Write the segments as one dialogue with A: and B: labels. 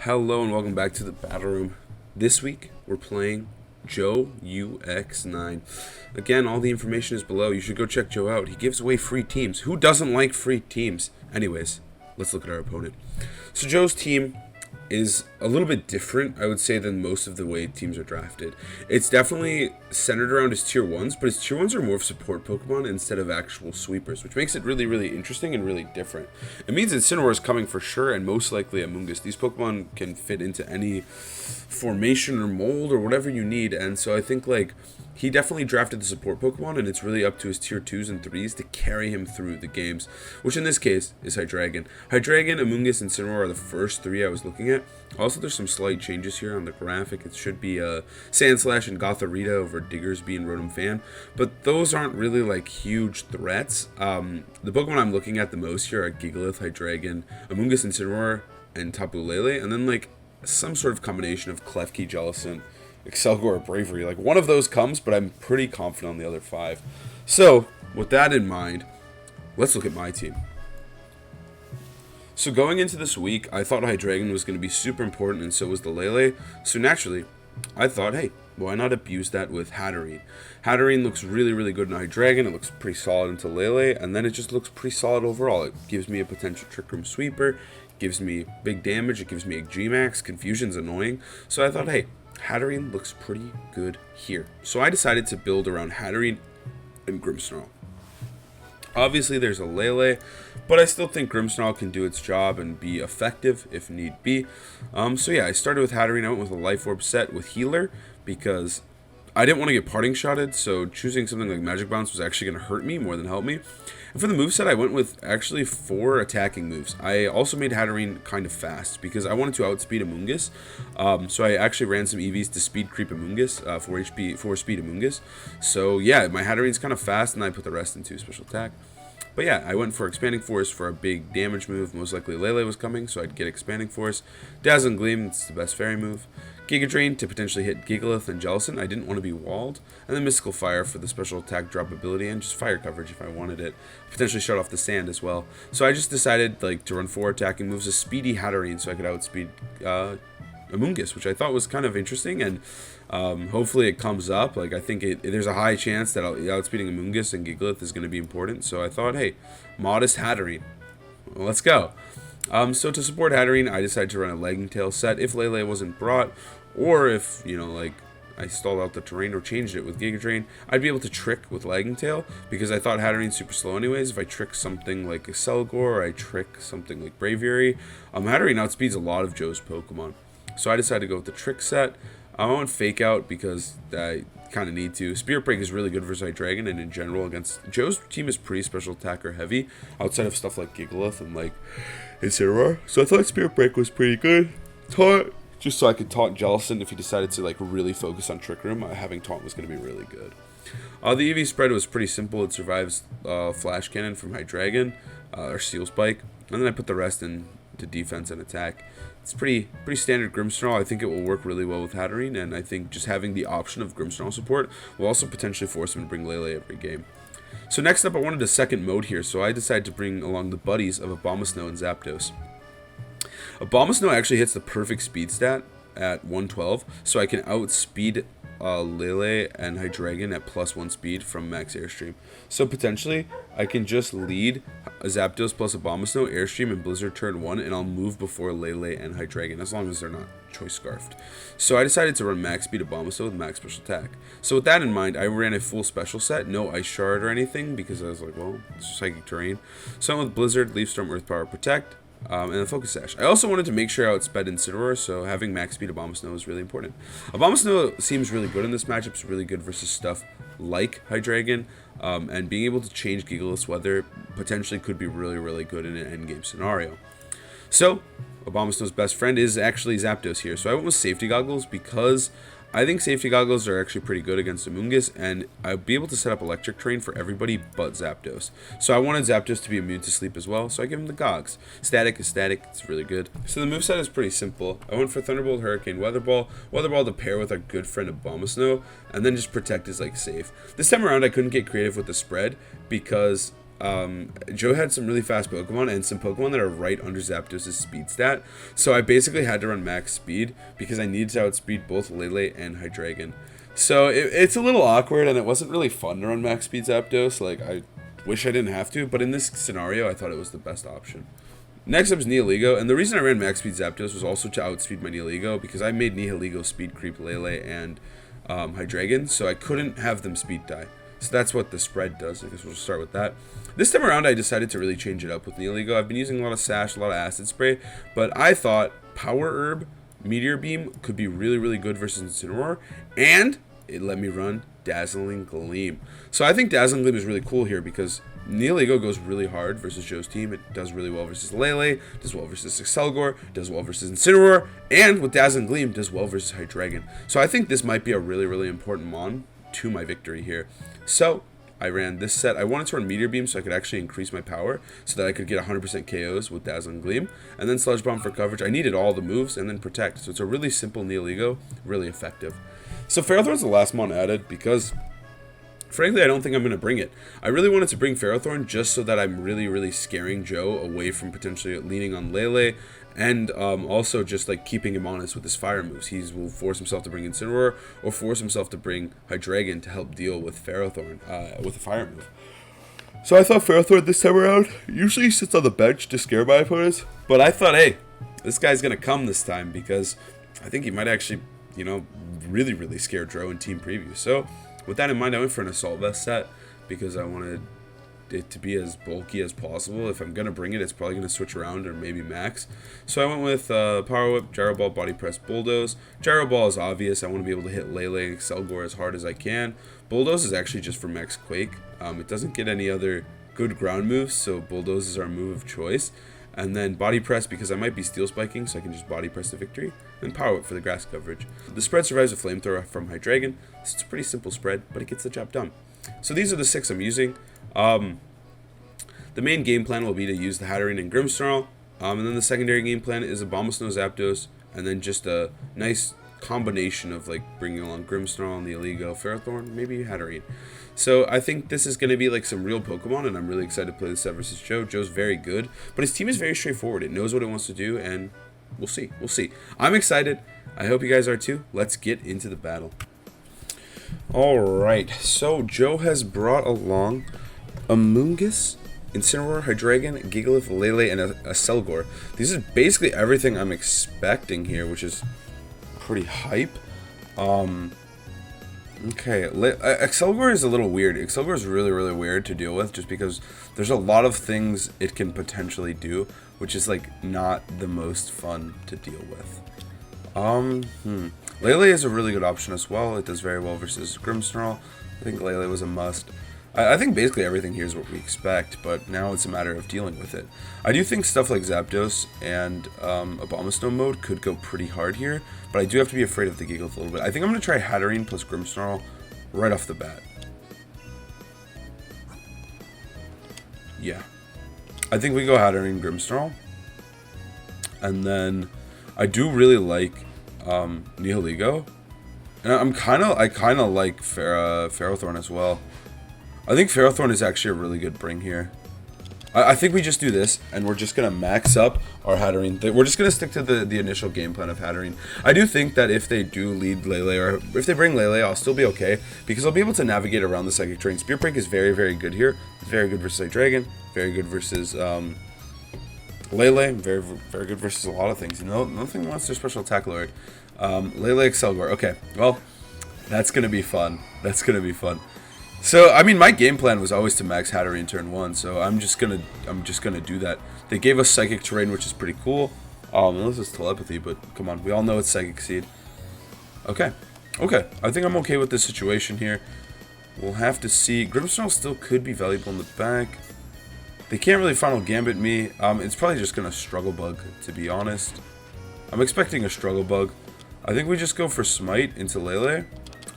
A: Hello and welcome back to the Battle Room. This week we're playing JOEUX9. Again, all the information is below. You should go check Joe out. He gives away free teams. Who doesn't like free teams? Anyways, let's look at our opponent. So Joe's team is a little bit different, I would say, than most of the way teams are drafted. It's definitely centered around his tier 1s, but his tier 1s are more of support Pokemon instead of actual sweepers, which makes it really, really interesting and really different. It means Incineroar is coming for sure, and most likely Amoonguss. These Pokemon can fit into any formation or mold or whatever you need, and so I think, like, he definitely drafted the support Pokemon, and it's really up to his tier 2s and 3s to carry him through the games, which in this case is Hydreigon. Hydreigon, Amoonguss, and Incineroar are the first 3 I was looking at. Also, there's some slight changes here on the graphic. It should be Sandslash and Gothorita over Diggersby and Rotom Fan, but those aren't really like huge threats. The Pokemon I'm looking at the most here are Gigalith, Hydreigon, Amoonguss, Incineroar, and Tapu Lele, and then like some sort of combination of Klefki, Jellicent, Excelgor, or Bravery. Like one of those comes, but I'm pretty confident on the other 5. So with that in mind, let's look at my team. So going into this week, I thought Hydreigon was going to be super important, and so was the Lele. So naturally, I thought, hey, why not abuse that with Hatterene? Hatterene looks really, really good in Hydreigon. It looks pretty solid into Lele, and then it just looks pretty solid overall. It gives me a potential Trick Room Sweeper, gives me big damage, it gives me a G-Max, Confusion's annoying. So I thought, hey, Hatterene looks pretty good here. So I decided to build around Hatterene and Grimmsnarl. Obviously, there's a Lele, but I still think Grimmsnarl can do its job and be effective if need be. So yeah, I started with Hatterene. I went with a Life Orb set with Healer because I didn't want to get parting shotted, so choosing something like Magic Bounce was actually going to hurt me more than help me. And for the moveset, I went with actually 4 attacking moves. I also made Hatterene kind of fast because I wanted to outspeed Amoonguss. So I actually ran some EVs to speed creep Amoonguss, 4 HP, 4 speed Amoonguss. So yeah, my Hatterene's kind of fast, and I put the rest into special attack. But yeah, I went for Expanding Force for a big damage move. Most likely Lele was coming, so I'd get Expanding Force. Dazzling Gleam, it's the best fairy move. Giga Drain to potentially hit Gigalith and Jellicent. I didn't want to be walled. And then Mystical Fire for the special attack drop ability and just fire coverage if I wanted it. Potentially shut off the sand as well. So I just decided like to run 4 attacking moves, a speedy Hatterene so I could outspeed Amoonguss, which I thought was kind of interesting, and hopefully it comes up. Like I think there's a high chance that outspeeding Amoonguss and Gigalith is going to be important. So I thought, hey, modest Hatterene, well, let's go. So to support Hatterene, I decided to run a Lagging Tail set if Lele wasn't brought, or if, you know, like I stalled out the terrain or changed it with Giga Drain, I'd be able to trick with Lagging Tail, because I thought Hatterene's super slow anyways. If I trick something like Excelgor, or I trick something like Braviary, Hatterene outspeeds a lot of Joe's Pokemon. So I decided to go with the trick set. I went Fake Out because I kind of need to. Spirit Break is really good versus Hydreigon, and in general against Joe's team is pretty special attacker heavy, outside of stuff like Gigalith and like Incineroar. So I thought Spirit Break was pretty good. Taunt, just so I could taunt Jellicent if he decided to like really focus on Trick Room. Having taunt was going to be really good. The EV spread was pretty simple. It survives Flash Cannon from Hydreigon, or Steel Spike, and then I put the rest into defense and attack. It's pretty standard Grimmsnarl. I think it will work really well with Hatterene, and I think just having the option of Grimmsnarl support will also potentially force him to bring Lele every game. So next up, I wanted a second mode here, so I decided to bring along the buddies of Abomasnow and Zapdos. Abomasnow actually hits the perfect speed stat at 112, so I can outspeed Lele and Hydreigon at +1 speed from max Airstream. So potentially, I can just lead Zapdos plus Abomasnow, Airstream, and Blizzard turn 1, and I'll move before Lele and Hydreigon, as long as they're not Choice Scarfed. So I decided to run max speed Abomasnow with max special attack. So with that in mind, I ran a full special set, no Ice Shard or anything, because I was like, well, it's Psychic Terrain. So I went with Blizzard, Leaf Storm, Earth Power, Protect, and then Focus Sash. I also wanted to make sure I outsped Incineroar, so having max speed Abomasnow is really important. Abomasnow seems really good in this matchup. It's really good versus stuff like Hydreigon, and being able to change Gigalith's weather potentially could be really, really good in an endgame scenario. So Abomasnow's best friend is actually Zapdos here, so I went with Safety Goggles because I think Safety Goggles are actually pretty good against Amoonguss, and I'll be able to set up Electric Terrain for everybody but Zapdos. So I wanted Zapdos to be immune to sleep as well, so I give him the Gogs. Static is static, it's really good. So the moveset is pretty simple. I went for Thunderbolt, Hurricane, Weather Ball to pair with our good friend Abomasnow, and then just Protect is like safe. This time around I couldn't get creative with the spread because Joe had some really fast Pokemon and some Pokemon that are right under Zapdos' speed stat. So I basically had to run max speed because I needed to outspeed both Lele and Hydreigon. So it's a little awkward, and it wasn't really fun to run max speed Zapdos. Like, I wish I didn't have to, but in this scenario, I thought it was the best option. Next up is Nihilego, and the reason I ran max speed Zapdos was also to outspeed my Nihilego, because I made Nihilego speed creep Lele and Hydreigon, so I couldn't have them speed die. So that's what the spread does. I guess we'll start with that. This time around, I decided to really change it up with Nihilego. I've been using a lot of Sash, a lot of Acid Spray, but I thought Power Herb, Meteor Beam could be really, really good versus Incineroar, and it let me run Dazzling Gleam. So I think Dazzling Gleam is really cool here because Nihilego goes really hard versus Joe's team. It does really well versus Lele, does well versus Excelgor, does well versus Incineroar, and with Dazzling Gleam, does well versus Hydreigon. So I think this might be a really, really important mon to my victory here. So I ran this set. I wanted to run Meteor Beam so I could actually increase my power so that I could get 100% KOs with Dazzling Gleam. And then Sludge Bomb for coverage. I needed all the moves and then Protect. So it's a really simple Nihilego, really effective. So Ferrothorn's the last mon added because, frankly, I don't think I'm going to bring it. I really wanted to bring Ferrothorn just so that I'm really, really scaring Joe away from potentially leaning on Lele, and also just like keeping him honest with his fire moves. He will force himself to bring Incineroar or force himself to bring Hydreigon to help deal with Ferrothorn with a fire move. So I thought Ferrothorn this time around usually sits on the bench to scare my opponents, but I thought, hey, this guy's going to come this time because I think he might actually, you know, really, really scare Joe in team preview. So with that in mind, I went for an Assault Vest set because I wanted it to be as bulky as possible. If I'm going to bring it, it's probably going to switch around or maybe max. So I went with Power Whip, Gyro Ball, Body Press, Bulldoze. Gyro Ball is obvious. I want to be able to hit Lele and Excelgor as hard as I can. Bulldoze is actually just for Max Quake. It doesn't get any other good ground moves, so Bulldoze is our move of choice. And then Body Press because I might be Steel Spiking, so I can just Body Press the victory. And Power Whip for the grass coverage. The spread survives a Flamethrower from Hydreigon, so it's a pretty simple spread, but it gets the job done. So these are the 6 I'm using. The main game plan will be to use the Hatterene and Grimmsnarl, and then the secondary game plan is Abomasnow, Zapdos, and then just a nice combination of like bringing along Grimmsnarl, Nihilego, Ferrothorn, maybe Hatterene. So I think this is going to be like some real Pokemon, and I'm really excited to play this set versus Joe. Joe's very good, but his team is very straightforward. It knows what it wants to do, and we'll see. We'll see. I'm excited. I hope you guys are too. Let's get into the battle. Alright, so Joe has brought along Amoonguss, Incineroar, Hydreigon, Gigalith, Lele, and a Excelgor. This is basically everything I'm expecting here, which is pretty hype. Okay, Excelgor is a little weird. Excelgor is really, really weird to deal with just because there's a lot of things it can potentially do, which is like not the most fun to deal with. Lele is a really good option as well. It does very well versus Grimmsnarl. I think Lele was a must. I think basically everything here is what we expect, but now it's a matter of dealing with it. I do think stuff like Zapdos and Abomasnow mode could go pretty hard here, but I do have to be afraid of the Gigalith a little bit. I think I'm going to try Hatterene plus Grimmsnarl right off the bat. Yeah. I think we go Hatterene, Grimmsnarl. And then I do really like Nihilego. And I kind of like Ferrothorn as well. I think Ferrothorn is actually a really good bring here. I think we just do this, and we're just going to max up our Hatterene. We're just going to stick to the initial game plan of Hatterene. I do think that if they do lead Lele, or if they bring Lele, I'll still be okay, because I'll be able to navigate around the Psychic Terrain. Spear Break is very, very good here. It's very good versus Hydreigon, very good versus Lele, very, very good versus a lot of things. You know, nothing wants their special attack lowered. Lele, Excelgor. Okay, well, that's going to be fun. That's going to be fun. So, I mean, my game plan was always to max Hatterene turn 1, so I'm just gonna do that. They gave us Psychic Terrain, which is pretty cool. Unless it's Telepathy, but come on, we all know it's Psychic Seed. Okay, I think I'm okay with this situation here. We'll have to see. Grimmsnarl still could be valuable in the back. They can't really Final Gambit me. It's probably just gonna Struggle Bug, to be honest. I'm expecting a Struggle Bug. I think we just go for Smite into Lele.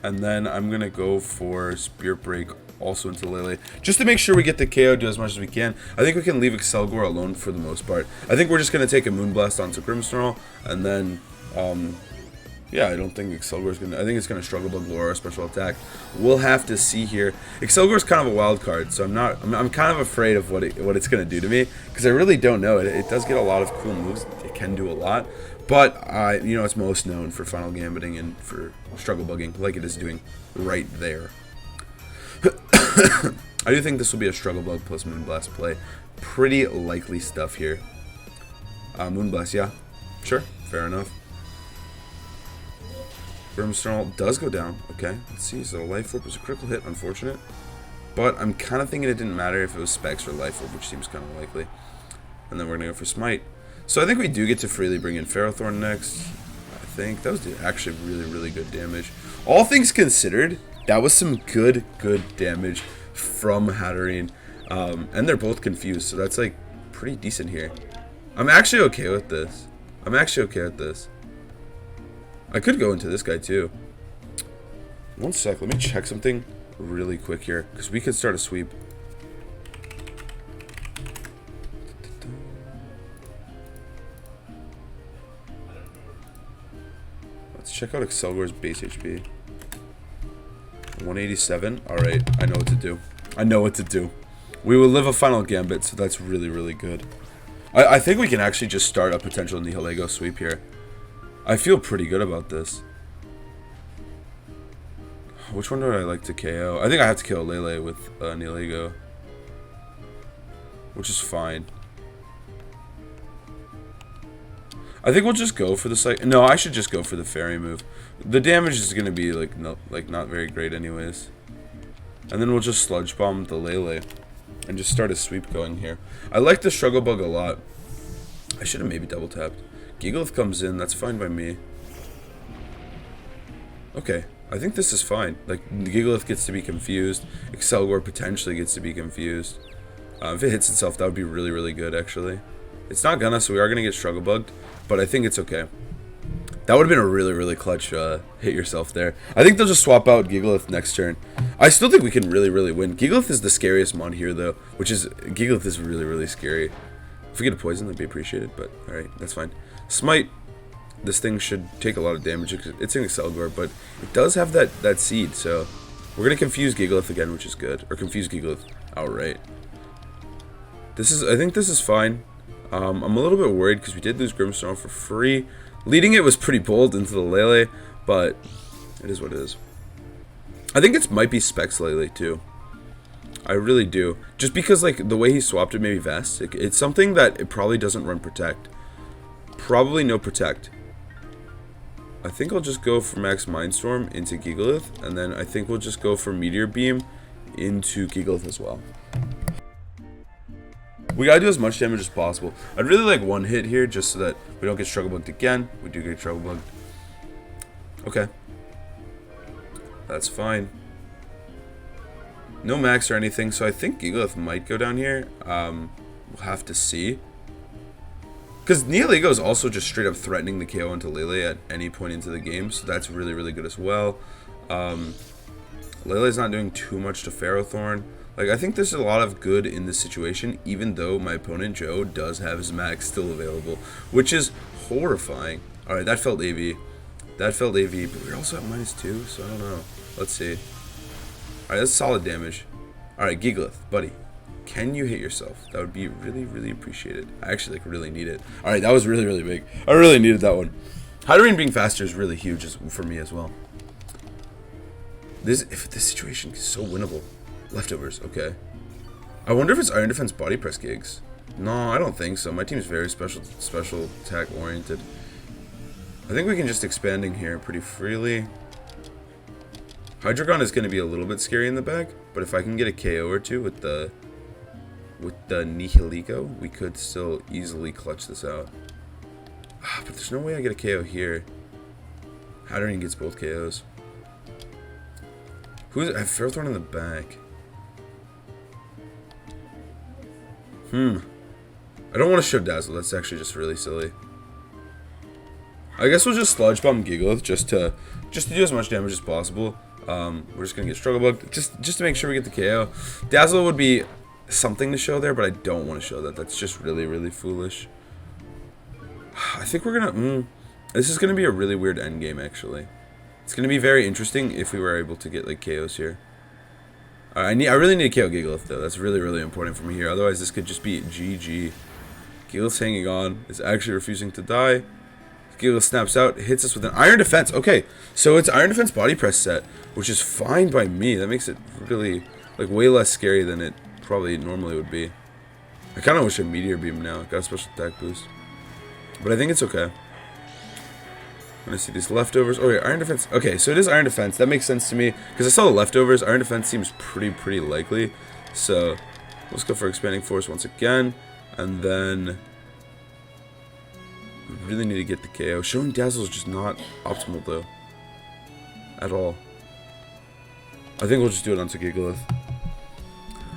A: And then I'm going to go for Spear Break also into Lele. Just to make sure we get the KO, do as much as we can. I think we can leave Excelgor alone for the most part. I think we're just going to take a Moonblast onto Grimmsnarl. And then, Yeah, I don't think Excelgor's gonna. I think it's gonna struggle bug Laura special attack. We'll have to see here. Excelgor's kind of a wild card, so I'm kind of afraid of what it's gonna do to me because I really don't know. It does get a lot of cool moves. It can do a lot, but you know, it's most known for final gambiting and for struggle bugging, like it is doing right there. I do think this will be a struggle bug plus Moonblast play. Pretty likely stuff here. Moonblast, yeah, sure, fair enough. Brimstone does go down. Okay, let's see. So Life Orb was a critical hit, unfortunate. But I'm kind of thinking it didn't matter if it was Specs or Life Orb, which seems kind of likely. And then we're going to go for Smite. So I think we do get to freely bring in Ferrothorn next. I think that was actually really, really good damage. All things considered, that was some good damage from Hatterene. And they're both confused, so that's like pretty decent here. I'm actually okay with this. I could go into this guy too. One sec, let me check something really quick here, because we could start a sweep. Let's check out Excelgor's base HP. 187. Alright, I know what to do. We will live a final gambit, so that's really, really good. I think we can actually just start a potential Nihilego sweep here. I feel pretty good about this. Which one do I like to KO? I think I have to kill Lele with Nihilego, which is fine. I think we'll just go for the No, I should just go for the fairy move. The damage is gonna be like not very great anyways. And then we'll just sludge bomb the Lele and just start a sweep going here. I like the struggle bug a lot. I should have maybe double tapped. Gigalith comes in, that's fine by me. Okay, I think this is fine. Like, Gigalith gets to be confused. Excelgor potentially gets to be confused. If it hits itself, that would be really, really good, actually. It's not gonna, so we are gonna get struggle bugged, but I think it's okay. That would have been a really, really clutch hit yourself there. I think they'll just swap out Gigalith next turn. I still think we can really, really win. Gigalith is the scariest mon here, though, Gigalith is really, really scary. If we get a poison, that'd be appreciated, but alright, that's fine. Smite, this thing should take a lot of damage. It's an Excelgor, but it does have that seed, so we're going to confuse Gigalith again, which is good. Or confuse Gigalith outright. I think this is fine. I'm a little bit worried because we did lose Grimstone for free. Leading it was pretty bold into the Lele, but it is what it is. I think it might be Specs Lele, too. I really do. Just because, like, the way he swapped it, maybe Vest. It's something that it probably doesn't run Protect. Probably no Protect. I think I'll just go for Max Mindstorm into Gigalith, and then I think we'll just go for Meteor Beam into Gigalith as well. We gotta do as much damage as possible. I'd really like one hit here just so that we don't get struggle bugged again. We do get struggle bugged. Okay. That's fine. No max or anything, so I think Gigalith might go down here. We'll have to see. Because Nihilego is also just straight up threatening the KO into Lele at any point into the game, so that's really, really good as well. Lele's not doing too much to Ferrothorn. Like, I think there's a lot of good in this situation, even though my opponent, Joe, does have his max still available, which is horrifying. Alright, that felt AV. That felt AV, but we're also at -2, so I don't know. Let's see. Alright, that's solid damage. Alright, Gigalith, buddy. Can you hit yourself? That would be really, really appreciated. I actually, like, really need it. Alright, that was really, really big. I really needed that one. Hatterene being faster is really huge for me as well. This situation is so winnable. Leftovers, okay. I wonder if it's Iron Defense body press gigs. No, I don't think so. My team's very special attack oriented. I think we can just expanding here pretty freely. Hydreigon is going to be a little bit scary in the back, but if I can get a KO or two with the Nihilego, we could still easily clutch this out. But there's no way I get a KO here. Hatterene gets both KOs. I have Ferrothorn in the back. I don't want to show Dazzle. That's actually just really silly. I guess we'll just Sludge Bomb Gigalith just to do as much damage as possible. We're just gonna get Struggle Bug just to make sure we get the KO. Dazzle would be something to show there, but I don't want to show that. That's just really, really foolish. I think we're gonna. This is going to be a really weird endgame, actually. It's going to be very interesting if we were able to get, like, KOs here. I really need to KO Gigalith, though. That's really, really important for me here. Otherwise, this could just be GG. Gigalith's hanging on. Is actually refusing to die. Gigalith snaps out. Hits us with an Iron Defense. Okay, so it's Iron Defense Body Press set, which is fine by me. That makes it really, like, way less scary than it probably normally would be. I kind of wish I Meteor Beam now. Got a special attack boost. But I think it's okay. I'm gonna see these leftovers. Oh yeah, Iron Defense. Okay, so it is Iron Defense. That makes sense to me because I saw the leftovers. Iron Defense seems pretty likely. So let's go for Expanding Force once again, and then we really need to get the KO. Showing Dazzle is just not optimal though, at all. I think we'll just do it onto Gigalith.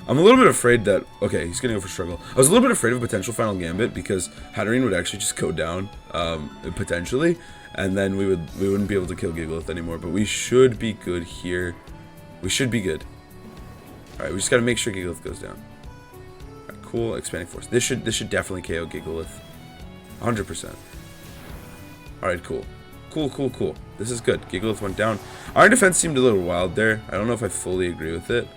A: I'm a little bit afraid that... Okay, he's gonna go for Struggle. I was a little bit afraid of a potential Final Gambit because Hatterene would actually just go down, potentially, and then we wouldn't be able to kill Gigalith anymore. But we should be good here. We should be good. All right, we just gotta make sure Gigalith goes down. All right, cool. Expanding Force. This should definitely KO Gigalith, 100%. All right, cool. Cool. This is good. Gigalith went down. Iron Defense seemed a little wild there. I don't know if I fully agree with it.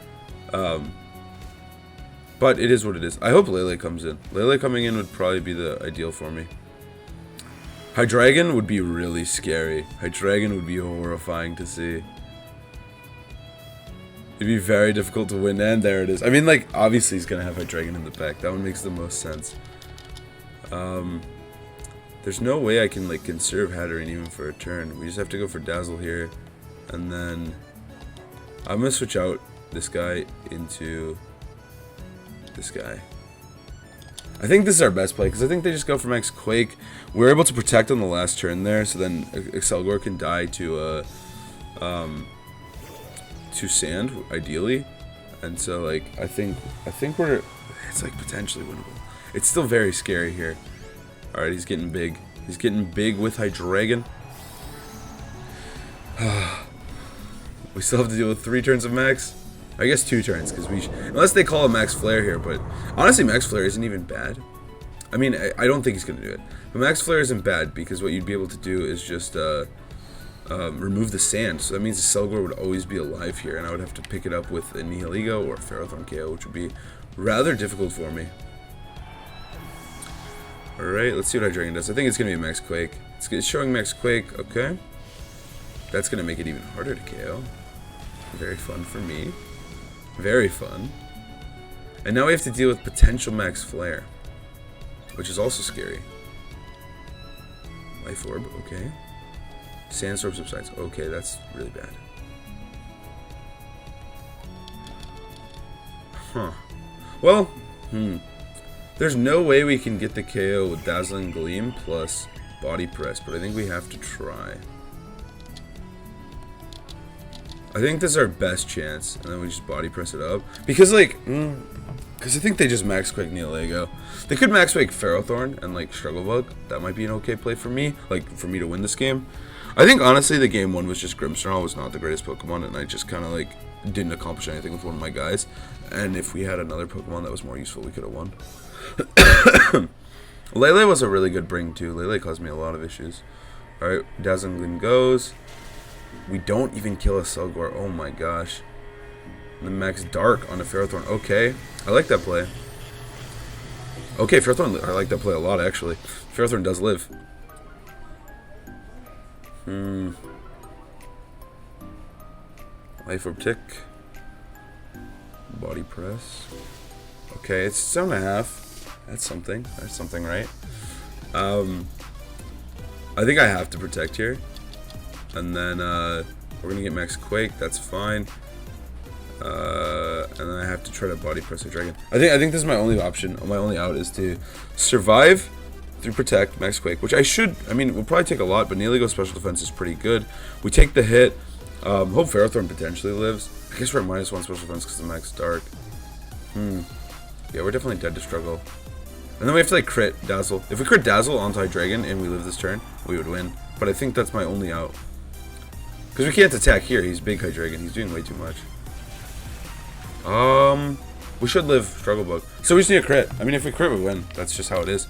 A: But it is what it is. I hope Lele comes in. Lele coming in would probably be the ideal for me. Hydreigon would be really scary. Hydreigon would be horrifying to see. It'd be very difficult to win, and there it is. I mean, like, obviously he's going to have Hydreigon in the pack. That one makes the most sense. There's no way I can, like, conserve Hatterene even for a turn. We just have to go for Dazzle here. And then I'm going to switch out this guy into... this guy. I think this is our best play because I think they just go for Max Quake. We're able to protect on the last turn there, so then Excelgor can die to sand ideally, and so like I think it's like potentially winnable. It's still very scary here. All right, he's getting big. He's getting big with Hydreigon. We still have to deal with 3 turns of Max. I guess 2 turns, because unless they call a Max Flare here, but honestly Max Flare isn't even bad. I mean, I don't think he's going to do it. But Max Flare isn't bad, because what you'd be able to do is just remove the sand. So that means the Selgor would always be alive here, and I would have to pick it up with a Nihilego or a Ferrothorn KO, which would be rather difficult for me. Alright, let's see what Hydreigon does. I think it's going to be a Max Quake. It's showing Max Quake, okay. That's going to make it even harder to KO. Very fun for me. Very fun. And now we have to deal with potential Max Flare, which is also scary. Life Orb, okay. Sandstorm subsides. Okay, that's really bad. Huh. Well, there's no way we can get the KO with Dazzling Gleam plus Body Press, but I think we have to try. I think this is our best chance, and then we just Body Press it up. Because, like, because I think they just Max Quake Nihilego. They could Max Quake Ferrothorn and, like, Struggle Bug. That might be an okay play for me, like, for me to win this game. I think, honestly, the game 1 was just Grimmsnarl was not the greatest Pokemon, and I just kind of, like, didn't accomplish anything with one of my guys. And if we had another Pokemon that was more useful, we could have won. Lele was a really good bring, too. Lele caused me a lot of issues. Alright, Dazzling Gleam goes. We don't even kill a Selgor. Oh my gosh. And then Max Dark on a Ferrothorn. Okay. I like that play. Okay, Ferrothorn. I like that play a lot, actually. Ferrothorn does live. Life Orb Tick. Body Press. Okay, it's 7.5. That's something. That's something, right? I think I have to protect here. And then we're gonna get Max Quake. That's fine. And then I have to try to Body Press a Dragon. I think this is my only option. My only out is to survive through Protect, Max Quake, which I should. I mean, we'll probably take a lot, but Nihilego Special Defense is pretty good. We take the hit. Hope Ferrothorn potentially lives. I guess we're at -1 Special Defense because of Max Dark. Yeah, we're definitely dead to Struggle. And then we have to like crit Dazzle. If we crit Dazzle onto Hydreigon and we live this turn, we would win. But I think that's my only out. Because we can't attack here. He's big Hydreigon. He's doing way too much. We should live Struggle Bug. So we just need a crit. I mean, if we crit, we win. That's just how it is.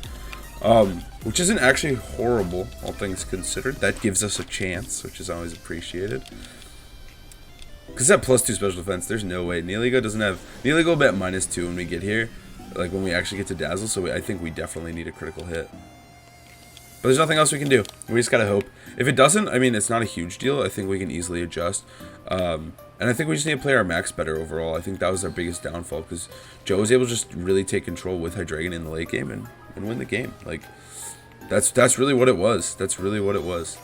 A: which isn't actually horrible, all things considered. That gives us a chance, which is always appreciated. Because that +2 special defense, there's no way. Neoligo doesn't have... Neoligo will be at -2 when we get here, like when we actually get to Dazzle, so I think we definitely need a critical hit. But there's nothing else we can do. We just gotta hope. If it doesn't, I mean, it's not a huge deal. I think we can easily adjust. And I think we just need to play our max better overall. I think that was our biggest downfall, because Joe was able to just really take control with Hydreigon in the late game and win the game. Like, that's really what it was. That's really what it was.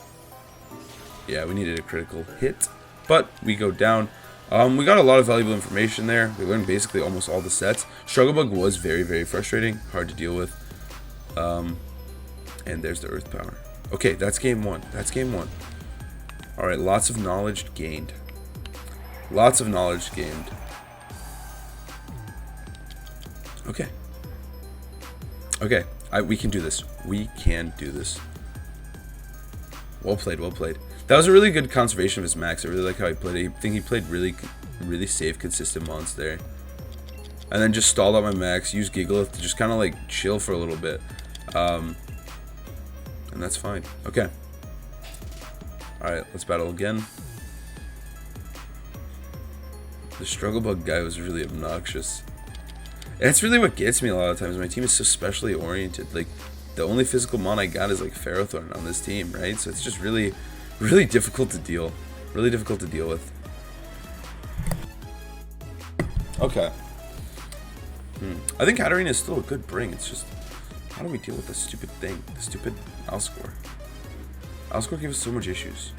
A: Yeah, we needed a critical hit. But we go down. We got a lot of valuable information there. We learned basically almost all the sets. Struggle Bug was very, very frustrating. Hard to deal with. And there's the Earth Power. Okay, that's game 1. That's game 1. Alright, lots of knowledge gained. Lots of knowledge gained. Okay. Okay, we can do this. We can do this. Well played, well played. That was a really good conservation of his max. I really like how he played it. I think he played really safe, consistent mons there. And then just stalled out my max, used Gigalith to just kind of like chill for a little bit. And that's fine. Okay. Alright, let's battle again. The Struggle Bug guy was really obnoxious. And that's really what gets me a lot of times. My team is so specially oriented. Like, the only physical mon I got is like Ferrothorn on this team, right? So it's just really difficult to deal. Really difficult to deal with. Okay. I think Hatterene is still a good bring. It's just, how do we deal with this stupid thing? The stupid Alscore. Alscore gives us so much issues.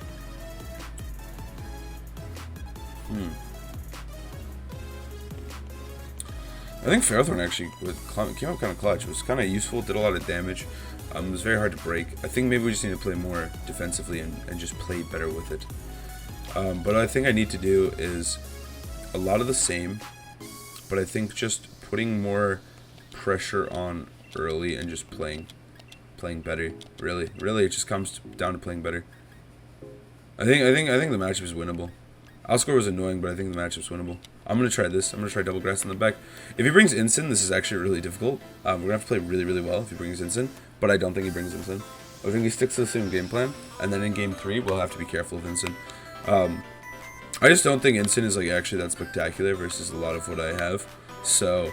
A: I think Ferrothorn actually came out kind of clutch. It was kind of useful, did a lot of damage. It was very hard to break. I think maybe we just need to play more defensively and just play better with it. But I think I need to do is a lot of the same, but I think just putting more pressure on early and just playing better. Really, it just comes down to playing better. I think the matchup is winnable. Alscore was annoying, but I think the matchup's winnable. I'm gonna try this. I'm gonna try Double Grass in the back. If he brings Incin, this is actually really difficult. We're gonna have to play really well if he brings Incin, but I don't think he brings Incin. I think he sticks to the same game plan, and then in game 3 we'll have to be careful of Incin. I just don't think Incin is like actually that spectacular versus a lot of what I have. So,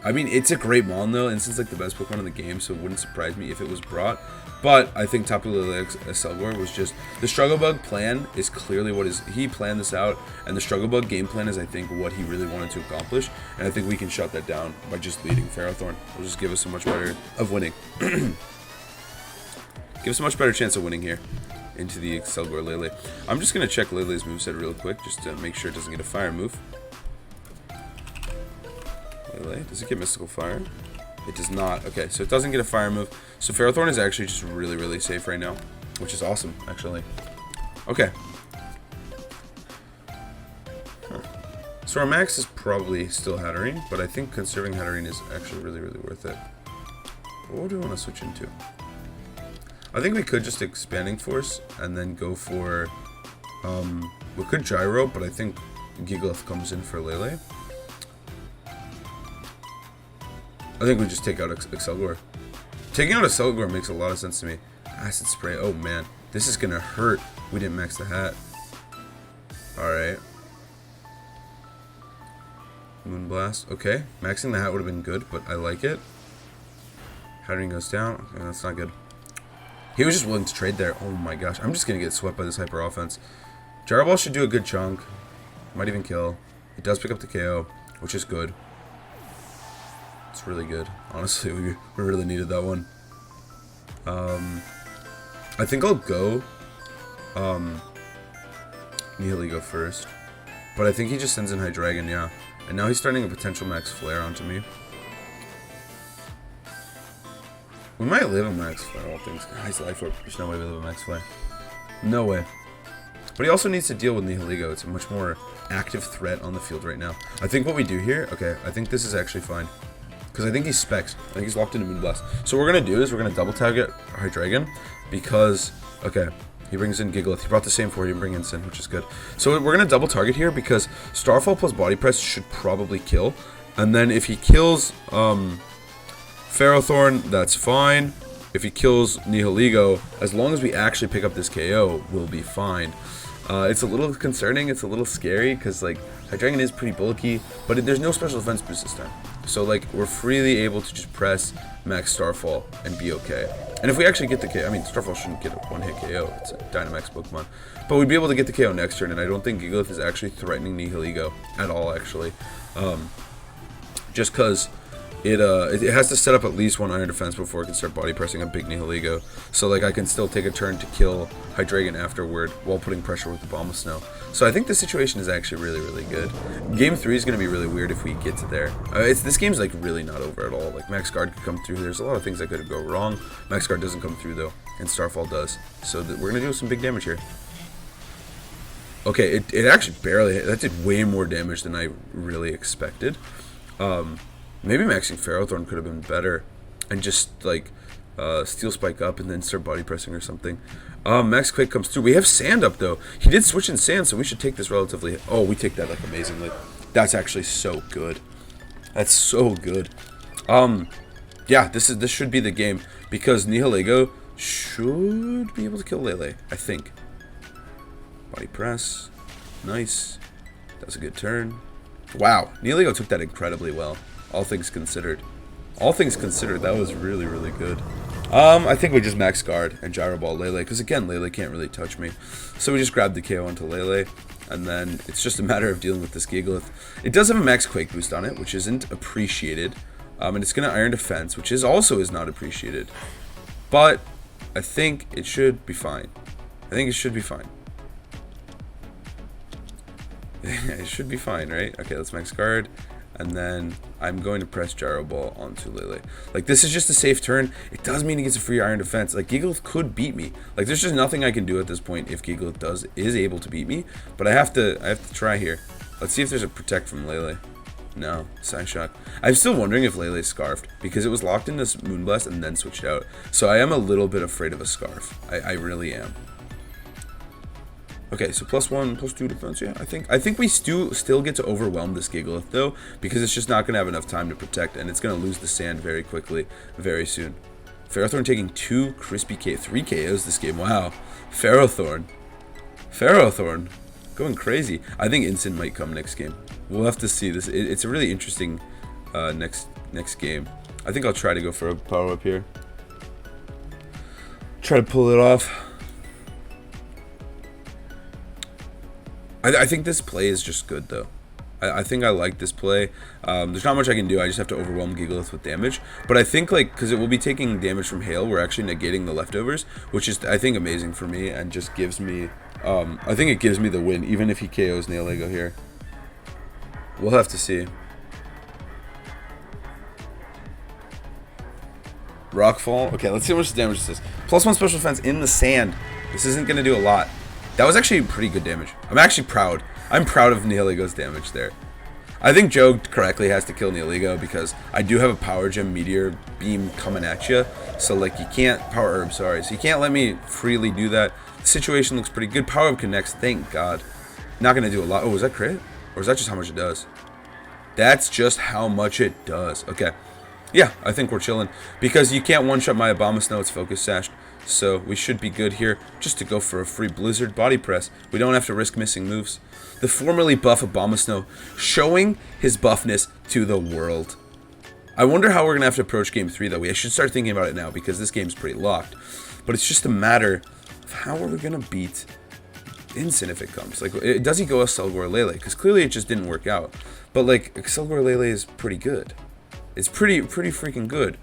A: I mean, it's a great mon though. Incin's like the best Pokemon in the game, so it wouldn't surprise me if it was brought. But I think Tapu Lele Selgor was just, the Struggle Bug plan is clearly what is, he planned this out, and the Struggle Bug game plan is I think what he really wanted to accomplish, and I think we can shut that down by just leading Ferrothorn. It'll just give us a much better, of winning. Give us a much better chance of winning here into the Selgor Lele. I'm just going to check Lele's moveset real quick, just to make sure it doesn't get a fire move. Lele, does it get Mystical Fire? It does not. Okay, so it doesn't get a fire move. So Ferrothorn is actually just really safe right now, which is awesome, actually. Okay. So our max is probably still Hatterene, but I think conserving Hatterene is actually really worth it. What do we want to switch into? I think we could just Expanding Force and then go for... we could Gyro, but I think Gigalith comes in for Lele. I think we just take out Excelgor. Taking out Excelgor makes a lot of sense to me. Acid Spray, oh man. This is gonna hurt. We didn't max the hat. Alright. Moonblast, okay. Maxing the hat would have been good, but I like it. Hatterene goes down. Okay, that's not good. He was just willing to trade there. Oh my gosh. I'm just gonna get swept by this hyper offense. Gyro Ball should do a good chunk. Might even kill. It does pick up the KO, which is good. It's really good. Honestly, we really needed that one. I think I'll go Nihilego first. But I think he just sends in Hydreigon, yeah. And now he's starting a potential max flare onto me. We might live a max flare, all things. Nice life orb. There's no way we live a max flare. No way. But he also needs to deal with Nihilego. It's a much more active threat on the field right now. I think what we do here, okay, I think this is actually fine. Because I think he's specs. I think he's locked into Moonblast. So what we're going to do is we're going to double target Hydreigon. Because, okay, he brings in Gigalith. He brought the same for, he didn't bring Incin, which is good. So we're going to double target here because Starfall plus Body Press should probably kill. And then if he kills Ferrothorn, that's fine. if he kills Nihiligo, as long as we actually pick up this KO, we'll be fine. It's a little concerning, it's a little scary, because like Hydreigon is pretty bulky, but there's no special defense boost this time. So like we're freely able to just press Max Starfall and be okay. And if we actually get the KO, I mean Starfall shouldn't get a one-hit KO, it's a Dynamax Pokemon. But we'd be able to get the KO next turn, and I don't think Gigalith is actually threatening Nihiligo at all actually. Just because it has to set up at least one Iron Defense before it can start body pressing a big Nihiligo. So like I can still take a turn to kill Hydreigon afterward while putting pressure with the Abomasnow. So I think the situation is actually really, really good. Game 3 is going to be really weird if we get to there. This game's like really not over at all. Like Max Guard could come through. There's a lot of things that could go wrong. Max Guard doesn't come through though, and Starfall does. So we're going to do some big damage here. Okay, it actually barely hit. That did way more damage than I really expected. Maybe maxing Ferrothorn could have been better, and just like Steel Spike up and then start body pressing or something. Max Quake comes through. We have Sand up though. He did switch in Sand, so we should take this relatively. Oh, we take that like amazingly. That's actually so good. That's so good. Yeah, this should be the game because Nihiligo should be able to kill Lele, I think. Body press, nice. That was a good turn. Wow, Nihiligo took that incredibly well. All things considered. All things considered, that was really, really good. I think we just max guard and Gyro Ball Lele, because again, Lele can't really touch me. So we just grab the KO onto Lele, and then it's just a matter of dealing with this Gigalith. It does have a max Quake boost on it, which isn't appreciated. And it's going to Iron Defense, which is not appreciated. But I think it should be fine. I think it should be fine. It should be fine, right? Okay, let's max guard. And then I'm going to press Gyro Ball onto Lele. Like, this is just a safe turn. It does mean he gets a free Iron Defense. Like, Gigalith could beat me. Like, there's just nothing I can do at this point if Gigalith is able to beat me. But I have to try here. Let's see if there's a Protect from Lele. No, Psyshock. I'm still wondering if Lele's Scarfed, because it was locked into Moonblast and then switched out. So I am a little bit afraid of a Scarf. I really am. Okay, so +1, +2 defense, yeah. I think we still get to overwhelm this Gigalith, though, because it's just not going to have enough time to protect, and it's going to lose the Sand very quickly, very soon. Ferrothorn taking 3 KOs this game. Wow. Ferrothorn, going crazy. I think Instant might come next game. We'll have to see this. It's a really interesting next game. I think I'll try to go for a power-up here. Try to pull it off. I think this play is just good, though. I think I like this play. There's not much I can do. I just have to overwhelm Gigalith with damage. But I think, like, because it will be taking damage from Hail, we're actually negating the leftovers, which is, I think, amazing for me and just gives me... I think it gives me the win, even if he KOs Nihiligo here. We'll have to see. Rockfall. Okay, let's see how much damage this is. +1 special defense in the Sand. This isn't going to do a lot. That was actually pretty good damage. I'm actually proud. I'm proud of Nihiligo's damage there. I think Joe correctly has to kill Nihiligo because I do have a Power Gem Meteor Beam coming at you. So, like, you can't... Power Herb, sorry. So you can't let me freely do that. The situation looks pretty good. Power Herb connects, thank God. Not going to do a lot. Oh, is that crit? Or is that just how much it does? That's just how much it does. Okay. Yeah, I think we're chilling. Because you can't one-shot my Abomasnow. It's Focus Sashed. So we should be good here just to go for a free Blizzard Body Press. We don't have to risk missing moves. The formerly buff Abomasnow showing his buffness to the world. I wonder how we're going to have to approach Game 3, though. We should start thinking about it now because this game's pretty locked. But it's just a matter of how are we going to beat Instant if it comes. Like, does he go Excelgor Lele? Because clearly it just didn't work out. But, like, Excelgor Lele is pretty good. It's pretty freaking good.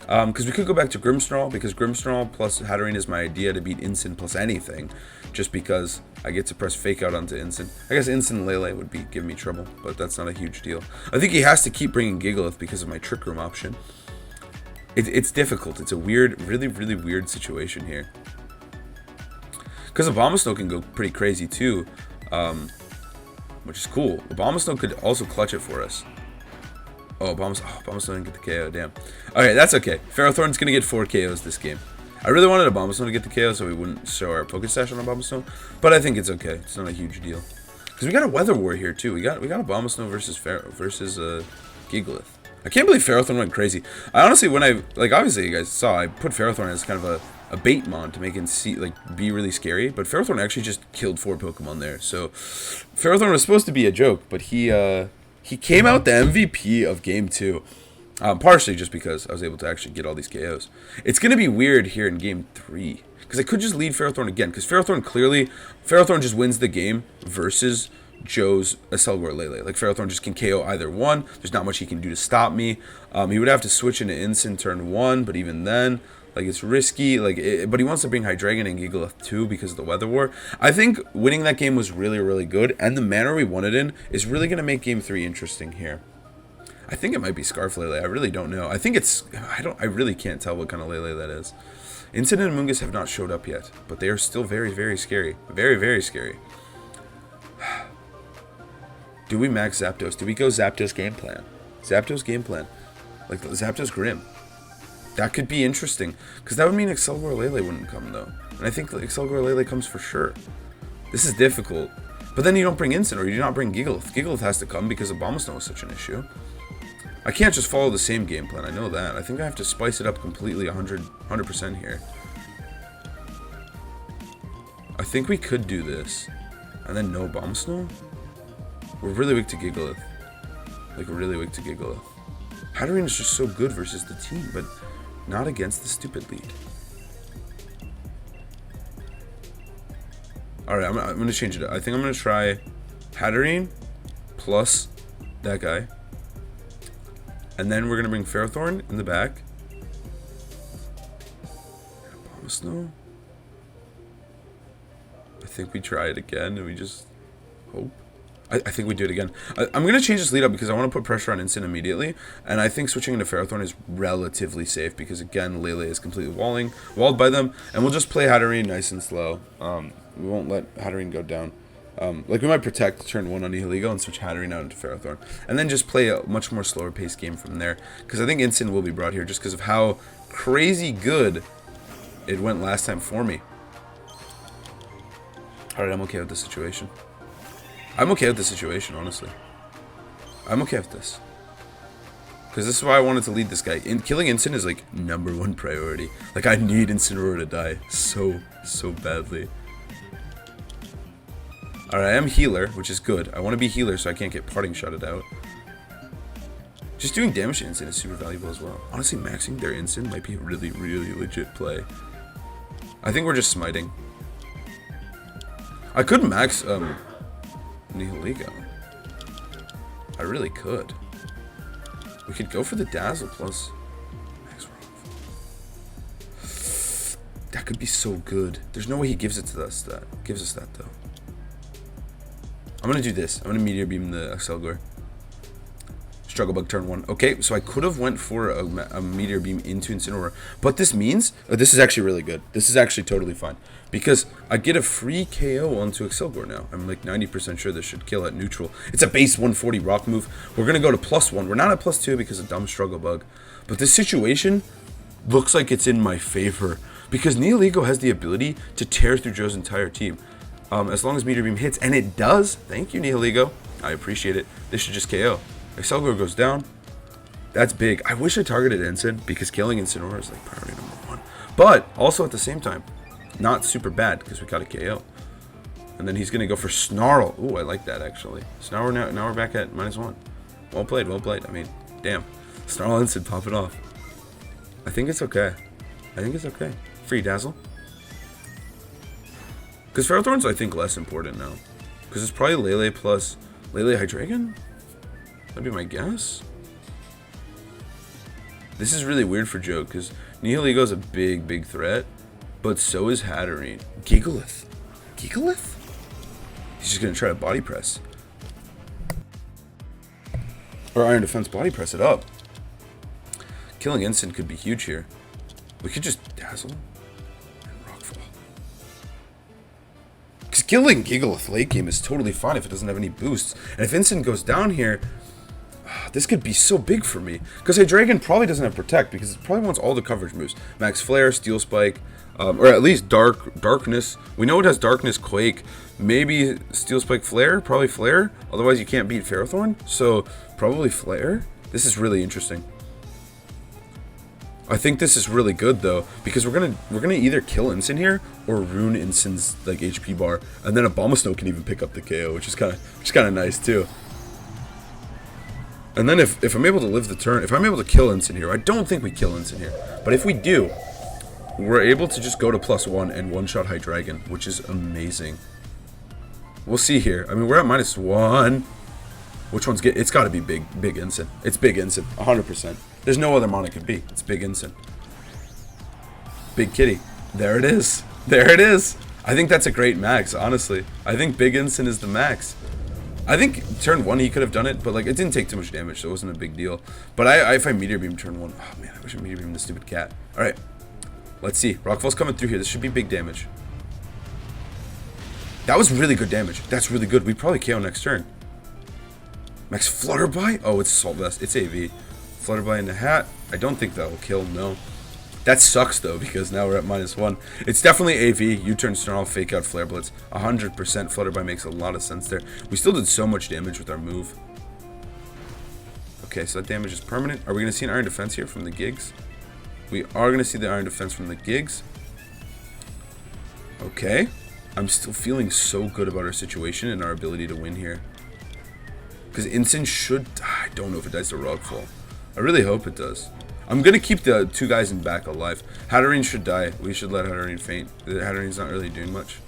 A: Because we could go back to Grimmsnarl, because Grimmsnarl plus Hatterene is my idea to beat Instant plus anything, just because I get to press Fake Out onto Instant. I guess Instant Lele would be giving me trouble, but that's not a huge deal. I think he has to keep bringing Gigalith because of my Trick Room option. It's difficult. It's a weird, really, really weird situation here. Because Abomasnow can go pretty crazy too, which is cool. Abomasnow could also clutch it for us. Oh, Abomasnow didn't get the KO, damn. Okay, that's okay. Ferrothorn's going to get 4 KOs this game. I really wanted Abomasnow to get the KO so we wouldn't show our Focus Sash on Abomasnow, but I think it's okay. It's not a huge deal. Because we got a Weather War here, too. We got Abomasnow versus Gigalith. I can't believe Ferrothorn went crazy. I honestly, when I, like, obviously you guys saw, I put Ferrothorn as kind of a bait mon to make it be really scary, but Ferrothorn actually just killed 4 Pokemon there. So Ferrothorn was supposed to be a joke, but he came out the MVP of Game 2. Partially just because I was able to actually get all these KOs. It's going to be weird here in Game 3, because I could just lead Ferrothorn again, because Ferrothorn just wins the game versus Joe's Accelgor Lele. Like, Ferrothorn just can KO either one. There's not much he can do to stop me. He would have to switch into Incin turn 1, but even then, like, it's risky. But he wants to bring Hydreigon and Gigalith too because of the Weather War. I think winning that game was really, really good, and the manner we won it in is really going to make Game 3 interesting here. I think it might be Scarf Lele. I really don't know. I think it's... I really can't tell what kind of Lele that is. Incin and Amoonguss have not showed up yet, but they are still very, very scary. Very, very scary. Do we max Zapdos? Do we go Zapdos game plan? Zapdos game plan. Like Zapdos Grim. That could be interesting. Because that would mean Accelgor Lele wouldn't come, though. And I think Accelgor Lele comes for sure. This is difficult. But then you don't bring Incin, or you do not bring Gigalith. Gigalith has to come because Abomasnow is such an issue. I can't just follow the same game plan. I know that. I think I have to spice it up completely 100% here. I think we could do this. And then no Abomasnow? We're really weak to Gigalith. Like, really weak to Gigalith. Hatterene is just so good versus the team, but not against the stupid lead. Alright, I'm going to change it up. I think I'm going to try Hatterene plus that guy. And then we're going to bring Ferrothorn in the back. Abomasnow. I think we try it again and we just hope. I think we do it again. I'm going to change this lead up because I want to put pressure on Incin immediately. And I think switching into Ferrothorn is relatively safe because, again, Lele is completely walled by them. And we'll just play Hatterene nice and slow. We won't let Hatterene go down. Like, we might protect turn 1 on Nihilego and switch Hatterene out into Ferrothorn. And then just play a much more slower paced game from there. Because I think Incin will be brought here just because of how crazy good it went last time for me. Alright, I'm okay with this situation. I'm okay with this situation, honestly. I'm okay with this. Because this is why I wanted to lead this guy. Killing Incin is, like, #1 priority. Like, I need Incineroar to die so badly. Alright, I am healer, which is good. I want to be healer so I can't get parting shotted out. Just doing damage to Incin is super valuable as well. Honestly, maxing their Incin might be a really, really legit play. I think we're just smiting. I could max, Nihilego. I really could. We could go for the Dazzle plus Max Rock. That could be so good. There's no way he gives it to us. Gives us that though. I'm gonna do this. I'm gonna Meteor Beam the Accelgor. Struggle Bug turn 1. Okay, so I could have went for a Meteor Beam into Incineroar, but this means this is actually really good. This is actually totally fine because I get a free KO onto Accelgor now. I'm like 90% sure this should kill at neutral. It's a base 140 rock move. We're gonna go to +1. We're not at +2 because of dumb Struggle Bug, but this situation looks like it's in my favor because Nihilego has the ability to tear through Joe's entire team as long as Meteor Beam hits, and it does. Thank you, Nihilego. I appreciate it. This should just KO. Accelgor goes down. That's big. I wish I targeted Incin because killing Incineroar is like priority #1. But also at the same time, not super bad because we got a KO. And then he's going to go for Snarl. Ooh, I like that actually. So now we're back at -1. Well played, well played. I mean, damn. Snarl Incin, pop it off. I think it's okay. I think it's okay. Free Dazzle. Because Ferrothorn's, I think, less important now. Because it's probably Lele plus Lele Hydreigon? That'd be my guess. This is really weird for Joe, because Nihilego's a big threat, but so is Hatterene. Gigalith? Gigalith? He's just going to try to body press. Or Iron Defense body press it up. Killing Incin could be huge here. We could just Dazzle and Rockfall. Because killing Gigalith late game is totally fine if it doesn't have any boosts. And if Incin goes down here, this could be so big for me. Because Hydreigon probably doesn't have Protect because it probably wants all the coverage moves. Max Flare, Steel Spike, or at least Darkness. We know it has Darkness, Quake, maybe Steel Spike, Flare, probably Flare. Otherwise you can't beat Ferrothorn, so probably Flare. This is really interesting. I think this is really good though, because we're gonna either kill Ensign here or ruin Ensign's like HP bar, and then Abomasnow can even pick up the KO, which is kind of nice too. And then if I'm able to live the turn, if I'm able to kill Ensign here, I don't think we kill Ensign here, but if we do, we're able to just go to +1 and one-shot Hydreigon, which is amazing. We'll see here. I mean, we're at -1. Which one's good? It's got to be big Ensign. It's big Ensign, 100%. There's no other mon it could be. It's big Ensign. Big kitty. There it is. There it is. I think that's a great max, honestly. I think big Ensign is the max. I think turn 1 he could have done it, but like it didn't take too much damage, so it wasn't a big deal. But if I Meteor Beam turn 1, oh man, I wish I Meteor Beam the stupid cat. All right, let's see. Rockfall's coming through here. This should be big damage. That was really good damage. That's really good. We probably KO next turn. Max Flutterby? Oh, it's Assault Vest. It's AV. Flutterby in the hat. I don't think that will kill, no. That sucks, though, because now we're at -1. It's definitely AV. U-turn, Snarl, Fake Out, Flare Blitz. 100% Flutterby makes a lot of sense there. We still did so much damage with our move. Okay, so that damage is permanent. Are we going to see an Iron Defense here from the Gigs? We are going to see the Iron Defense from the Gigs. Okay. I'm still feeling so good about our situation and our ability to win here. Because Ensign should... I don't know if it dies to Rockfall. I really hope it does. I'm going to keep the 2 guys in back alive. Hatterene should die. We should let Hatterene faint. Hatterene's not really doing much.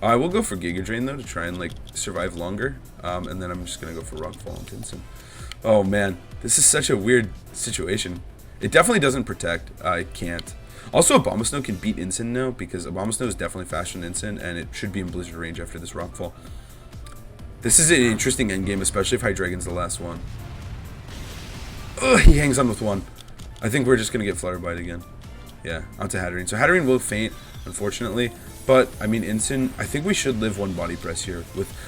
A: I will go for Giga Drain, though, to try and, like, survive longer. And then I'm just going to go for Rockfall into Ensign. Oh, man. This is such a weird situation. It definitely doesn't protect. I can't. Also, Abomasnow can beat Ensign now, because Abomasnow is definitely faster than Ensign, and it should be in Blizzard range after this Rockfall. This is an interesting endgame, especially if Hydreigon's the last one. Ugh, he hangs on with 1. I think we're just going to get Flutterbite again. Yeah, onto Hatterene. So Hatterene will faint, unfortunately. But, I mean, Ensign, I think we should live 1 body press here.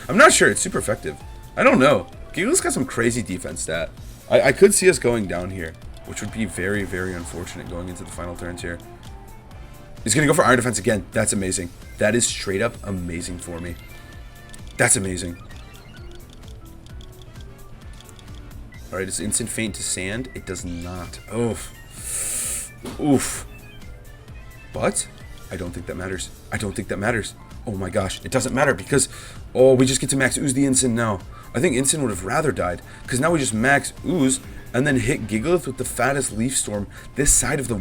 A: I'm not sure. It's super effective. I don't know. Giggle's got some crazy defense stat. I could see us going down here, which would be very, very unfortunate going into the final turns here. He's going to go for Iron Defense again. That's amazing. That is straight up amazing for me. That's amazing. Alright, does Instant faint to Sand? It does not. Oof. Oof. But, I don't think that matters. I don't think that matters. Oh my gosh, it doesn't matter because, oh, we just get to max ooze the Ensign now. I think Ensign would have rather died, because now we just max ooze and then hit Gigalith with the fattest Leaf Storm this side of the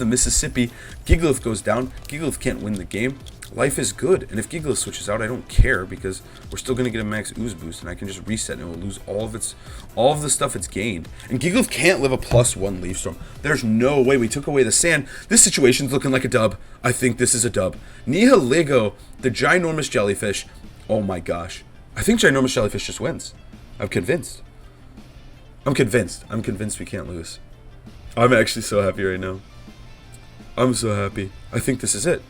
A: Mississippi. Gigalith goes down. Gigalith can't win the game. Life is good, and if Gigalith switches out, I don't care, because we're still going to get a max ooze boost, and I can just reset, and it will lose all of the stuff it's gained. And Gigalith can't live a +1 Leaf Storm. There's no way. We took away the sand. This situation's looking like a dub. I think this is a dub. Nihilego, the ginormous jellyfish. Oh my gosh. I think ginormous jellyfish just wins. I'm convinced. I'm convinced. I'm convinced we can't lose. I'm actually so happy right now. I'm so happy. I think this is it.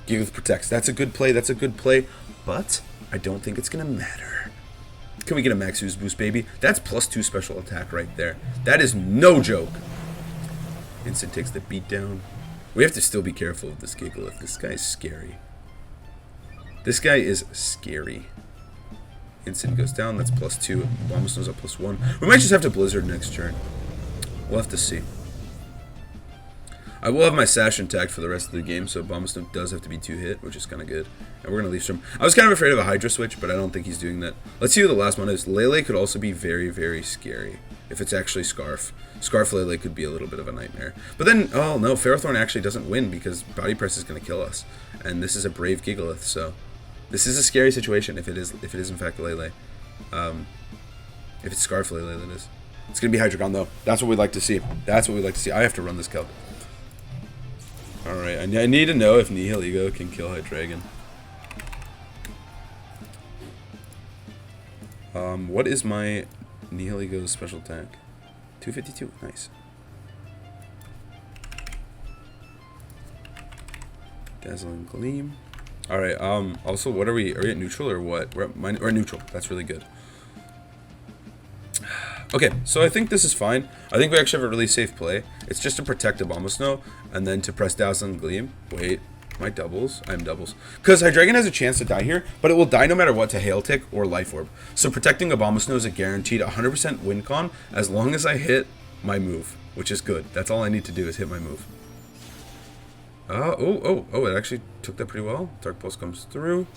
A: Gigalith protects. That's a good play. That's a good play. But I don't think it's going to matter. Can we get a max ooze boost, baby? That's +2 special attack right there. That is no joke. Instant takes the beat down. We have to still be careful of this Gigalith. This guy is scary. This guy is scary. Instant goes down. That's +2. Abomasnow's at +1. We might just have to Blizzard next turn. We'll have to see. I will have my Sash intact for the rest of the game, so Abomasnow does have to be 2-hit, which is kind of good. And we're going to Leaf Storm. I was kind of afraid of a Hydra switch, but I don't think he's doing that. Let's see who the last one is. Lele could also be very, very scary if it's actually Scarf. Scarf Lele could be a little bit of a nightmare. But then, oh no, Ferrothorn actually doesn't win because Body Press is going to kill us. And this is a brave Gigalith, so this is a scary situation if it is in fact Lele. If it's Scarf Lele, that is. It's going to be Hydreigon, though. That's what we'd like to see. That's what we'd like to see. I have to run this calc. Alright, I need to know if Nihilego can kill Hydreigon. What is my Nihilego's special attack? 252. Nice. Dazzling Gleam. Alright, also, what are we? Are we at neutral or what? We're at neutral. That's really good. Okay, so I think this is fine. I think we actually have a really safe play. It's just to protect Abomasnow, and then to press Dazzling Gleam. Wait. My doubles? I'm doubles. Because Hydreigon has a chance to die here, but it will die no matter what to Hail Tick or Life Orb. So protecting Abomasnow is a guaranteed 100% win con as long as I hit my move, which is good. That's all I need to do is hit my move. It actually took that pretty well. Dark Pulse comes through.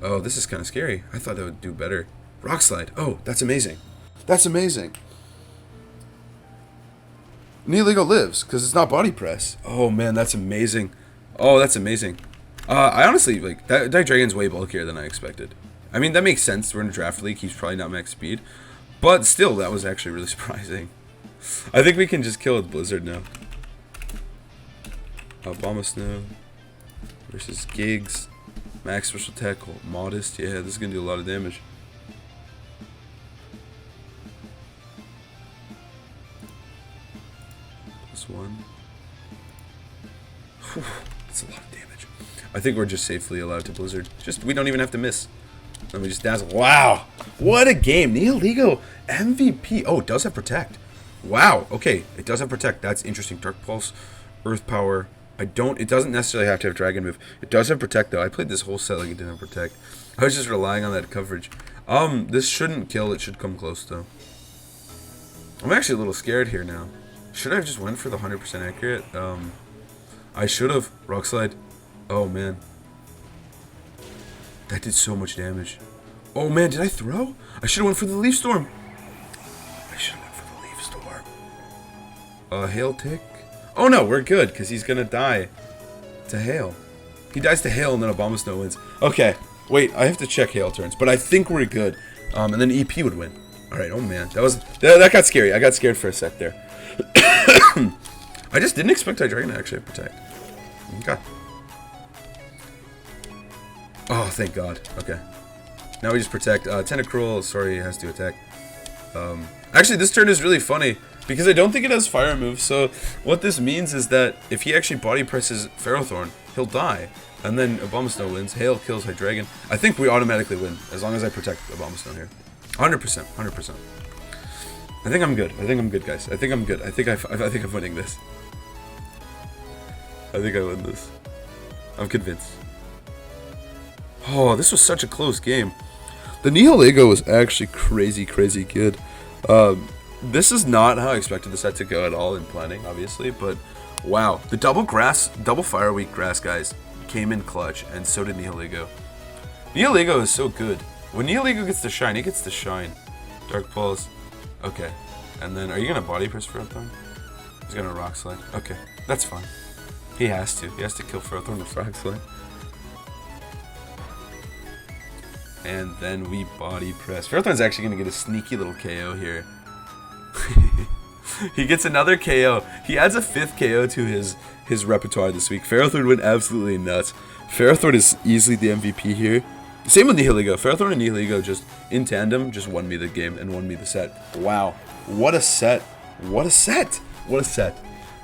A: Oh, this is kind of scary. I thought that would do better. Rock Slide. Oh, that's amazing. That's amazing. Nihilego lives because it's not Body Press. Oh, man, that's amazing. Oh, that's amazing. I honestly, like, that Dragon's way bulkier than I expected. I mean, that makes sense. We're in a draft league. He's probably not max speed. But still, that was actually really surprising. I think we can just kill with Blizzard now. Abomasnow versus Gigs. Max special attack, modest. Yeah, this is going to do a lot of damage. +1. Whew, that's a lot of damage. I think we're just safely allowed to Blizzard. We don't even have to miss. Then we just dazzle. Wow, what a game. Nihilego MVP. Oh, it does have Protect. Wow, okay, it does have Protect. That's interesting. Dark Pulse, Earth Power. It doesn't necessarily have to have Dragon Move. It does have Protect, though. I played this whole set like it didn't have Protect. I was just relying on that coverage. This shouldn't kill. It should come close, though. I'm actually a little scared here now. Should I have just went for the 100% accurate? I should have. Rock Slide. Oh, man. That did so much damage. Oh, man, did I throw? I should have went for the Leaf Storm. I should have went for the Leaf Storm. Hail Tick. Oh, no, we're good, because he's going to die to Hail. He dies to Hail, and then Abomasnow wins. Okay, wait, I have to check Hail turns, but I think we're good. And then EP would win. All right, oh, man, that got scary. I got scared for a sec there. I just didn't expect Hydreigon to actually Protect. Okay. Oh, thank God. Okay. Now we just Protect. Tentacruel, sorry, has to attack. Actually, this turn is really funny because I don't think it has Fire Move. So what this means is that if he actually Body Presses Ferrothorn, he'll die. And then Abomasnow wins. Hail kills Hydreigon. I think we automatically win as long as I protect Abomasnow here. 100%. 100%. I think I'm good. I think I'm good, guys. I think I'm good. I think I'm winning this. I think I win this. I'm convinced. Oh, this was such a close game. The Nihilego was actually crazy, crazy good. This is not how I expected the set to go at all in planning, obviously, but wow. The double Fire Weak Grass guys came in clutch, and so did Nihilego. Nihilego is so good. When Nihilego gets to shine, he gets to shine. Dark Pulse. Okay. And then, are you going to Body Press Ferrothorn? He's going to Rock Slide. Okay. That's fine. He has to. He has to kill Ferrothorn with Rock Slide. And then we Body Press. Ferrothorn's actually going to get a sneaky little KO here. He gets another KO. He adds a 5th KO to his repertoire this week. Ferrothorn went absolutely nuts. Ferrothorn is easily the MVP here. Same with Nihilego. Ferrothorn and Nihilego just in tandem just won me the game and won me the set. Wow. What a set. What a set. What a set.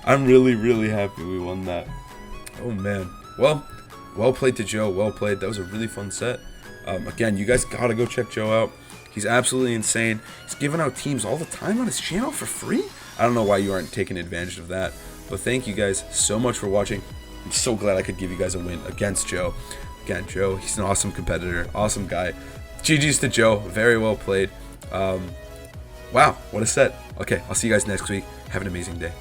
A: I'm really, really happy we won that. Oh, man. Well played to Joe. Well played. That was a really fun set. Again, you guys gotta go check Joe out. He's absolutely insane. He's giving out teams all the time on his channel for free. I don't know why you aren't taking advantage of that. But thank you guys so much for watching. I'm so glad I could give you guys a win against Joe. Again, Joe, he's an awesome competitor. Awesome guy. GG's to Joe. Very well played. Wow, what a set. Okay, I'll see you guys next week. Have an amazing day.